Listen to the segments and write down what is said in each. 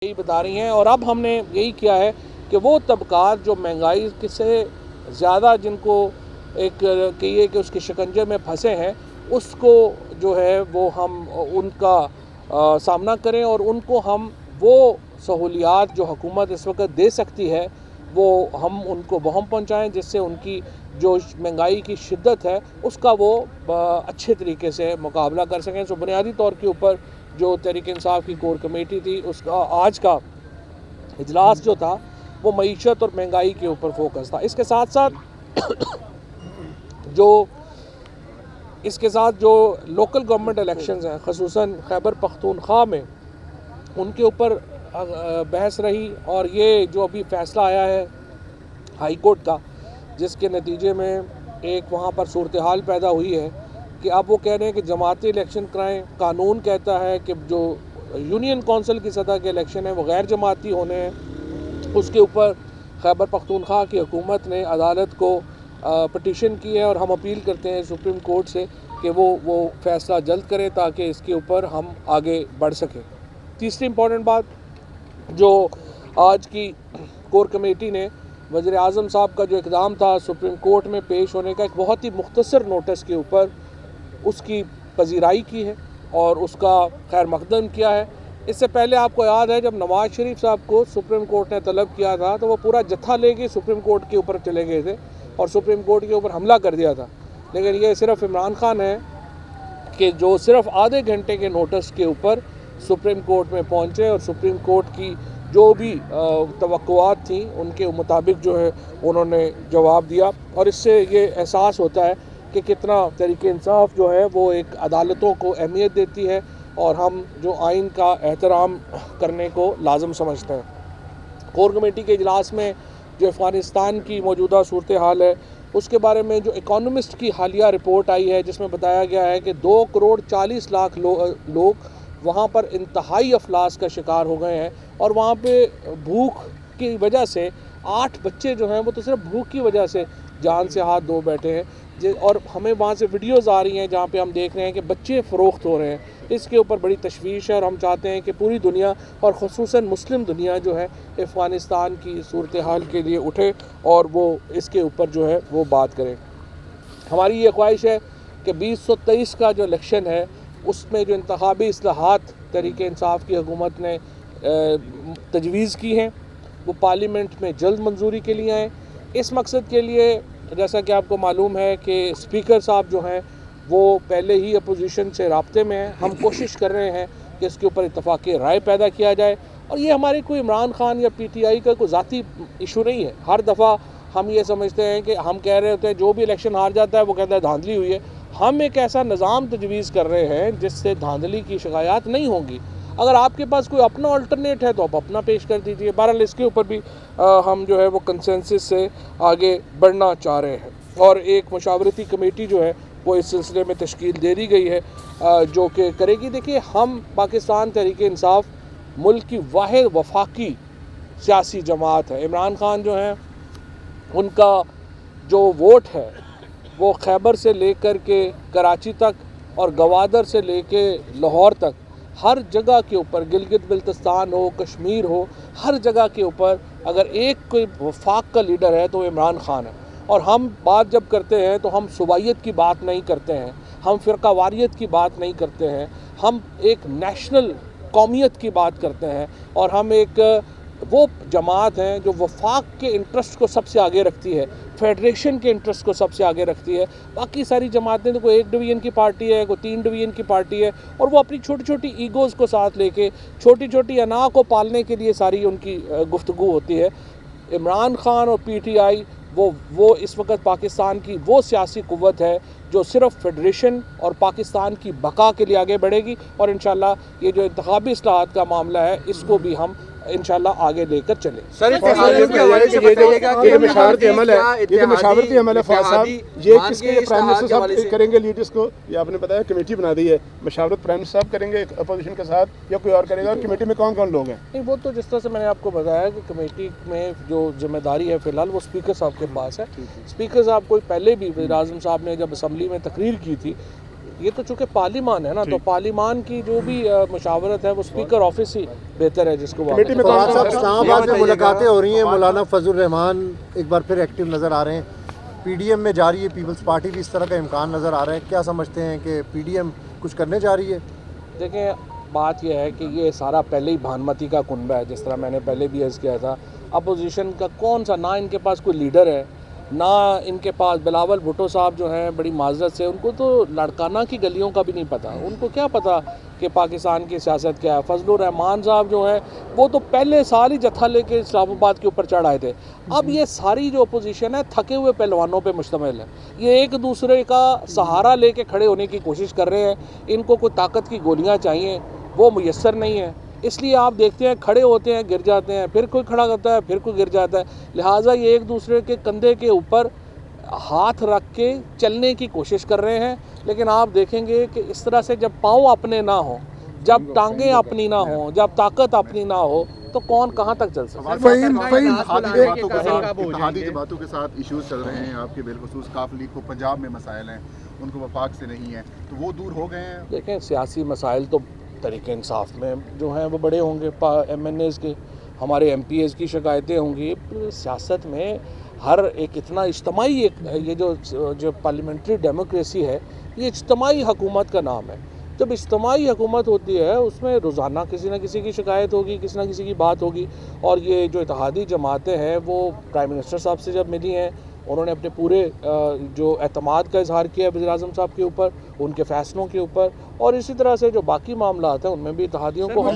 यही बता रही हैं। और अब हमने यही किया है कि वो तबकात जो महंगाई से ज़्यादा जिनको एक कहिए कि उसके शिकंजे में फंसे हैं, उसको जो है वो हम उनका सामना करें और उनको हम वो सहूलियात जो हुकूमत इस वक्त दे सकती है वो हम उनको वहम पहुँचाएँ, जिससे उनकी जो महंगाई की शिद्दत है उसका वो अच्छे तरीके से मुकाबला कर सकें। सो बुनियादी तौर के ऊपर जो तहरीक इंसाफ की कोर कमेटी थी उसका आज का इजलास जो था वो मईशत और महंगाई के ऊपर फोकस था। इसके साथ जो लोकल गवर्नमेंट इलेक्शंस हैं, ख़ुसूसन खैबर पख्तूनख्वा में, उनके ऊपर बहस रही। और ये जो अभी फ़ैसला आया है हाई कोर्ट का, जिसके नतीजे में एक वहाँ पर सूरत हाल पैदा हुई है कि अब वो कह रहे हैं कि जमाती इलेक्शन कराएं। कानून कहता है कि जो यूनियन कौंसिल की सतह के इलेक्शन है वो गैर जमाती होने हैं। उसके ऊपर खैबर पख्तूनख्वा की हुकूमत ने अदालत को पटिशन की है और हम अपील करते हैं सुप्रीम कोर्ट से कि वो फ़ैसला जल्द करें ताकि इसके ऊपर हम आगे बढ़ सकें। तीसरी इम्पॉर्टेंट बात जो आज की कोर कमेटी ने वज़ीर आज़म साहब का जो इक़दाम था सुप्रीम कोर्ट में पेश होने का, एक बहुत ही मुख्तसर नोटिस के ऊपर उसकी पजीराई की है और उसका खैर मकदम किया है। इससे पहले आपको याद है जब नवाज़ शरीफ साहब को सुप्रीम कोर्ट ने तलब किया था तो वो पूरा जत्था लेके सुप्रीम कोर्ट के ऊपर चले गए थे और सुप्रीम कोर्ट के ऊपर हमला कर दिया था। लेकिन ये सिर्फ इमरान खान है कि जो सिर्फ आधे घंटे के नोटिस के ऊपर सुप्रीम कोर्ट में पहुँचे और सुप्रीम कोर्ट की जो भी तवक्कुआत थी उनके मुताबिक जो है उन्होंने जवाब दिया। और इससे ये एहसास होता है कि कितना तहरीक इंसाफ जो है वो एक अदालतों को अहमियत देती है और हम जो आइन का एहतराम करने को लाजम समझते हैं। कोर कमेटी के इजलास में जो अफ़गानिस्तान की मौजूदा सूरत हाल है उसके बारे में जो इकोनॉमिस्ट की हालिया रिपोर्ट आई है, जिसमें बताया गया है कि 2,40,00,000 लोग वहाँ पर इंतहाई अफलास का शिकार हो गए हैं और वहाँ पे भूख की वजह से 8 बच्चे जो हैं वो तो सिर्फ भूख की वजह से जान से हाथ धो बैठे हैं। और हमें वहाँ से वीडियोस आ रही हैं जहाँ पे हम देख रहे हैं कि बच्चे फ़रोख्त हो रहे हैं। इसके ऊपर बड़ी तशवीश है और हम चाहते हैं कि पूरी दुनिया और ख़ुसूसन मुस्लिम दुनिया जो है अफ़गानिस्तान की सूरत हाल के लिए उठे और वो इसके ऊपर जो है वो बात करें। हमारी ये ख्वाहिश है कि 2023 का जो इलेक्शन है उसमें जो इंतखाबी इस्लाहात तहरीक इंसाफ की हुकूमत ने तजवीज़ की हैं वो पार्लियामेंट में जल्द मंजूरी के लिए आएँ। इस मकसद के लिए जैसा कि आपको मालूम है कि स्पीकर साहब जो हैं वो पहले ही अपोजिशन से राब्ते में हैं। हम कोशिश कर रहे हैं कि इसके ऊपर इत्तफाक़ राय पैदा किया जाए और ये हमारे कोई इमरान खान या PTI का कोई ज़ाती इशू नहीं है। हर दफ़ा हम ये समझते हैं कि हम कह रहे होते हैं जो भी इलेक्शन हार जाता है वो कहता है धांधली हुई है। हम एक ऐसा निज़ाम तजवीज़ कर रहे हैं जिससे धांधली की शिकायत नहीं होंगी। अगर आपके पास कोई अपना अल्टरनेट है तो आप अपना पेश कर दीजिए। बहरहाल इसके ऊपर भी हम जो है वो कंसेंसस से आगे बढ़ना चाह रहे हैं और एक मशावरती कमेटी जो है वो इस सिलसिले में तश्कील दे दी गई है जो कि करेगी। देखिए, हम पाकिस्तान तहरीक इंसाफ मुल्क की वाहिद वफाकी सियासी जमात है। इमरान खान जो हैं उनका जो वोट है वो खैबर से लेकर के कराची तक और गवादर से लेके लाहौर तक हर जगह के ऊपर, गिलगित बिल्तिस्तान हो, कश्मीर हो, हर जगह के ऊपर अगर एक कोई वफाक का लीडर है तो इमरान खान है। और हम बात जब करते हैं तो हम सूबाइयत की बात नहीं करते हैं, हम फ़िरक़ावारियत की बात नहीं करते हैं, हम एक नेशनल कौमियत की बात करते हैं और हम एक वो जमात हैं जो वफाक के इंटरेस्ट को सबसे आगे रखती है, फेडरेशन के इंटरेस्ट को सबसे आगे रखती है। बाकी सारी जमातें तो कोई 1 डिवीज़न की पार्टी है, कोई 3 डिवीज़न की पार्टी है और वो अपनी छोटी छोटी ईगोज़ को साथ लेके छोटी छोटी अना को पालने के लिए सारी उनकी गुफ्तगू होती है। इमरान खान और PTI वो इस वक्त पाकिस्तान की वो सियासी क़ुव्वत है जो सिर्फ फेडरेशन और पाकिस्तान की बका के लिए आगे बढ़ेगी और इंशाल्लाह ये जो इंतखाबी इस्लाहात का मामला है इसको भी हम इंशाल्लाह आगे लेकर चले। सर ये मशावरती अमल है, ये जो मशावरती अमल है फवाद साहब, ये किसके प्राइम मिनिस्टर साहब करेंगे लीड? जिसको ये आपने बताया कमेटी बना दी है, मशावरत प्राइम मिनिस्टर साहब करेंगे अपोजिशन के साथ या कोई और करेगा? और कमेटी में कौन कौन लोग हैं? नहीं, वो तो जिस तरह से मैंने आपको बताया कि कमेटी में जो जिम्मेदारी है फ़िलहाल वो स्पीकर साहब के पास है। स्पीकर साहब को पहले भी वज़ीर आज़म साहब ने जब असम्बली में तकरीर की थी ये तो चूँकि पार्लिमान है ना, तो पार्लिमान की जो भी मशावरत है वो स्पीकर ऑफिस ही बेहतर है जिसको वो इस्लामाबाद में मुलाकातें हो रही हैं, मौलाना फजल रहमान एक बार फिर एक्टिव नज़र आ रहे हैं, पीडीएम में जा रही है, पीपल्स पार्टी भी इस तरह का इम्कान नज़र आ रहा है, क्या समझते हैं कि पीडीएम कुछ करने जा रही है? देखें, बात यह है कि ये सारा पहले ही भानमती का कुनबा है, जिस तरह मैंने पहले भी अर्ज़ किया था। अपोजिशन का कौन सा, ना इनके पास कोई लीडर है, ना इनके पास बिलावल भुट्टो साहब जो हैं, बड़ी माजरत से उनको तो लड़काना की गलियों का भी नहीं पता। उनको क्या पता कि पाकिस्तान की सियासत क्या है। फजलुर रहमान साहब जो हैं वो तो पहले साल ही जत्था लेके इस्लामाबाद के ऊपर चढ़ आए थे। अब ये सारी जो अपोजिशन है थके हुए पहलवानों पे मुश्तमिल है, ये एक दूसरे का सहारा लेके खड़े होने की कोशिश कर रहे हैं। इनको कोई ताकत की गोलियाँ चाहिए, वो मुयस्सर नहीं है, इसलिए आप देखते हैं खड़े होते हैं गिर जाते हैं, फिर कोई खड़ा करता है फिर कोई गिर जाता है। लिहाजा ये एक दूसरे के कंधे के ऊपर हाथ रख के चलने की कोशिश कर रहे हैं। लेकिन आप देखेंगे कि इस तरह से जब पाँव अपने ना हो, जब टांगें अपनी ना हो, जब ताकत अपनी ना हो, तो कौन कहाँ तक चल सकता है। इत्तेहादी जमातों के साथ इश्यूज चल रहे हैं आपके, बिलखुसूस काफ लीग को पंजाब में मसाइल हैं, उनको वफाक से नहीं है, तो वो दूर हो गए हैं। देखें, सियासी मसाइल तो तरीके इंसाफ में जो हैं वो बड़े होंगे, MNAs के, हमारे MPs की शिकायतें होंगी। सियासत में हर एक इतना इज्तमाही ये जो पार्लियामेंट्री डेमोक्रेसी है, ये इज्तमाही हुकूमत का नाम है। जब इज्तमाही हुकूमत होती है उसमें रोज़ाना किसी न किसी की शिकायत होगी, किसी न किसी की बात होगी। और ये जो इत्तेहादी जमातें हैं वो प्राइम मिनिस्टर साहब से जब मिली हैं, उन्होंने अपने पूरे जो एतमाद का इजहार किया है वज़ीर-ए-आज़म साहब के ऊपर, उनके फ़ैसलों के ऊपर, और इसी तरह से जो बाकी मामला हैं उनमें भी इत्तेहादियों को हम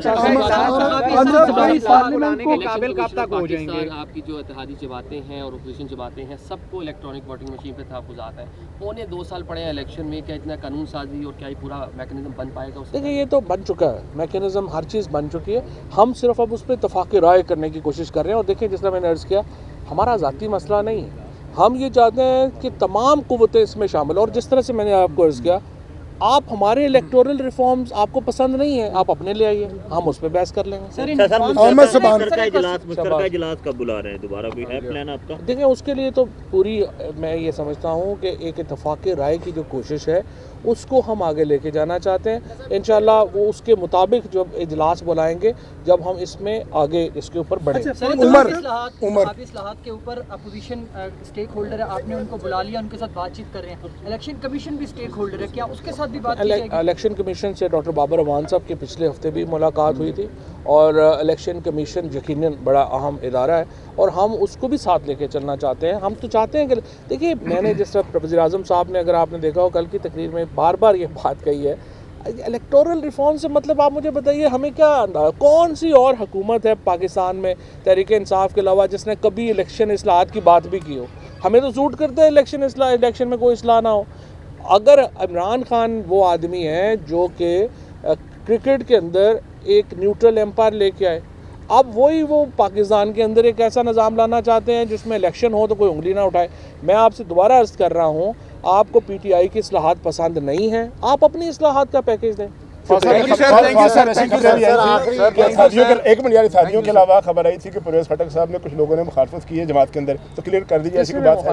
आपकी जो इत्तेहादी जमातें हैं और अपोजिशन जमातें हैं, सबको इलेक्ट्रॉनिक वोटिंग मशीन पे तहफ़्फ़ुज़ात है। पौने 2 साल पड़े हैं इलेक्शन में, क्या इतना कानून साजी और क्या ये पूरा मैकेनिज्म बन पाएगा? देखिए, ये तो बन चुका है मैकेनिज़्म, हर चीज़ बन चुकी है। हम सिर्फ अब उस पर इत्तफ़ाक़ राय करने की कोशिश कर रहे हैं। और देखिए, जिस तरह मैंने अर्ज़ किया, हमारा ज़ाती मसला नहीं है, हम ये चाहते हैं कि तमाम कुव्वतें इसमें शामिल। और जिस तरह से मैंने आपको अर्ज़ किया, आप हमारे इलेक्टोरल रिफॉर्म्स आपको पसंद नहीं है, आप अपने ले आइए, हम उस पर बहस कर लेंगे। इजलास कब बुला रहे हैं दोबारा, कोई है प्लान आपका? देखिए, उसके लिए तो पूरी मैं ये समझता हूँ कि एक इत्तफ़ाक़ राय की जो कोशिश है उसको हम आगे लेके जाना चाहते हैं। इंशाल्लाह वो उसके मुताबिक जब इजलास बुलाएंगे, जब हम इसमें आगे इसके ऊपर बढ़ेंगे। इस्लाहात के ऊपर अपोजिशन स्टेक होल्डर है, आपने उनको बुला लिया, उनके साथ बातचीत कर रहे हैं। इलेक्शन कमीशन भी स्टेक होल्डर है, क्या उसके साथ भी बात की जाएगी? इलेक्शन कमीशन से डॉक्टर बाबर अवान साहब की पिछले हफ्ते भी मुलाकात हुई थी। और इलेक्शन कमीशन यकीनन बड़ा अहम इदारा है और हम उसको भी साथ लेके चलना चाहते हैं। हम तो चाहते हैं कि देखिए, मैंने जिस तरह वज़ीर-ए-आज़म साहब ने, अगर आपने देखा हो कल की तकरीर में, बार बार ये बात कही है, इलेक्टोरल रिफॉर्म से मतलब आप मुझे बताइए हमें क्या, कौन सी और हुकूमत है पाकिस्तान में तहरीक इंसाफ के अलावा जिसने कभी इलेक्शन इस्लाहात की बात भी की हो? हमें तो सूट करता है इलेक्शन में कोई इस्लाह ना हो। अगर इमरान खान वो आदमी है जो कि क्रिकेट के अंदर एक न्यूट्रल एम्पायर लेके आए, अब वो पाकिस्तान के अंदर एक ऐसा निज़ाम लाना चाहते हैं जिसमें इलेक्शन हो तो कोई उंगली ना उठाए। मैं आपसे दोबारा अर्ज़ कर रहा हूँ, आपको PTI की इस्लाहात पसंद नहीं है, आप अपनी इस्लाहात का पैकेज दें। एक मिनट यार, इत्तेहादियों के अलावा खबर आई थी कि परवेज़ खटक साहब ने, कुछ लोगों ने मुखालफत की है जमात के अंदर, तो क्लियर कर दीजिए, ऐसी कोई बात है?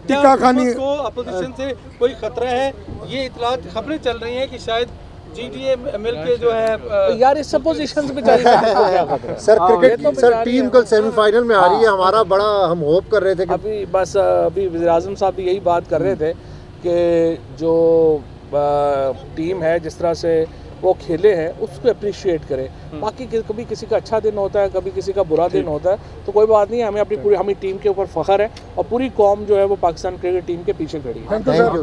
टिक्का खानी को अपोजिशन से कोई खतरा है? ये इतलात खबरें चल रही हैं कि शायद GTA मिलके जो है यार इस सपोजिशंस में जारी सर, क्रिकेट सर टीम कल सेमीफाइनल में आ रही है, हमारा बड़ा हम होप कर रहे थे कि अभी वज़ीर-ए-आज़म साहब भी यही बात कर रहे थे कि जो टीम है जिस तरह से वो खेले हैं उसको अप्रिशिएट करें। बाकी कभी किसी का अच्छा दिन होता है, कभी किसी का बुरा दिन होता है, तो कोई बात नहीं है। हमें अपनी हमारी टीम के ऊपर फ़ख्र है और पूरी कौम जो है वो पाकिस्तान क्रिकेट टीम के पीछे खड़ी है।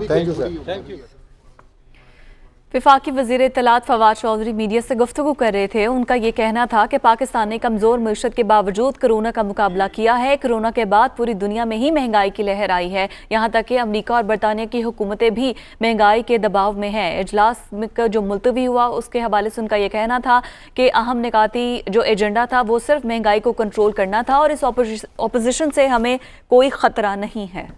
Thank you sir. वफाकी वज़ीर इत्तलात फवाद चौधरी मीडिया से गुफ्तगू कर रहे थे। उनका ये कहना था कि पाकिस्तान ने कमज़ोर मईशत के बावजूद कोरोना का मुकाबला किया है। कोरोना के बाद पूरी दुनिया में ही महंगाई की लहर आई है, यहाँ तक कि अमरीका और बरतानिया की हुकूमतें भी महंगाई के दबाव में हैं। इजलास का जो मुलतवी हुआ उसके हवाले से उनका ये कहना था कि अहम निकाती जो एजेंडा था वो सिर्फ महंगाई को कंट्रोल करना था और इस अपोजिशन से हमें कोई ख़तरा नहीं है।